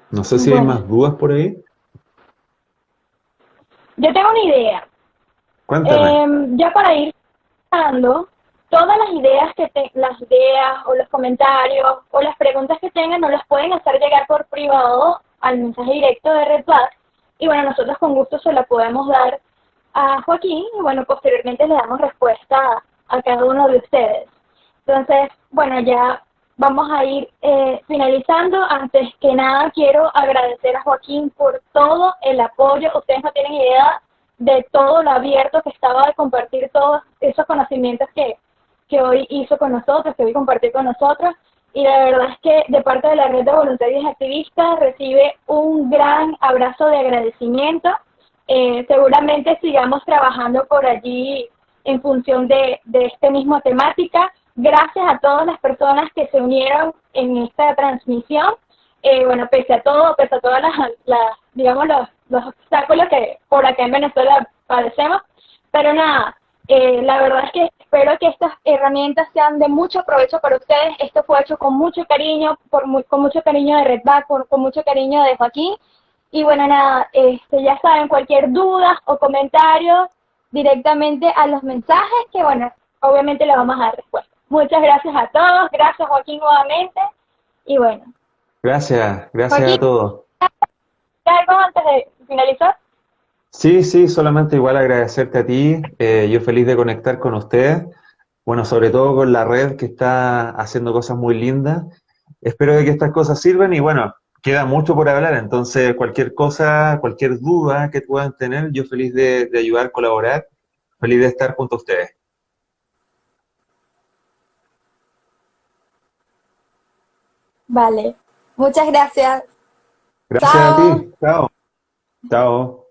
No sé si hay Bueno, más dudas por ahí. Yo tengo una idea. Cuéntame. Ya para ir dando, todas las ideas las ideas o los comentarios o las preguntas que tengan nos las pueden hacer llegar por privado al mensaje directo de Redback y bueno, nosotros con gusto se la podemos dar a Joaquín y bueno, posteriormente le damos respuesta a cada uno de ustedes. Entonces, bueno, ya vamos a ir finalizando. Antes que nada, quiero agradecer a Joaquín por todo el apoyo. Ustedes no tienen idea de todo lo abierto que estaba de compartir todos esos conocimientos que hoy hizo con nosotros, que hoy compartió con nosotros. y la verdad es que de parte de la Red de Voluntarios Activistas recibe un gran abrazo de agradecimiento. Seguramente sigamos trabajando por allí en función de esta misma temática. Gracias a todas las personas que se unieron en esta transmisión. Bueno, pese a todo, pese a todas digamos, los obstáculos que por acá en Venezuela padecemos, pero nada, la verdad es que espero que estas herramientas sean de mucho provecho para ustedes. Esto fue hecho con mucho cariño, con mucho cariño de Red Back, con mucho cariño de Joaquín. Y bueno, nada, ya saben, cualquier duda o comentario directamente a los mensajes, que bueno, obviamente le vamos a dar respuesta. Muchas gracias a todos, gracias Joaquín nuevamente, y bueno. Gracias Joaquín, a todos. ¿algo antes de finalizar? Sí, sí, solamente igual agradecerte a ti, yo feliz de conectar con ustedes, bueno, sobre todo con la red que está haciendo cosas muy lindas. Espero de que estas cosas sirvan y bueno, queda mucho por hablar, entonces cualquier cosa, cualquier duda que puedan tener, yo feliz de ayudar, colaborar, feliz de estar junto a ustedes. Vale, muchas gracias. Gracias a Chao. ti, chao. Chao.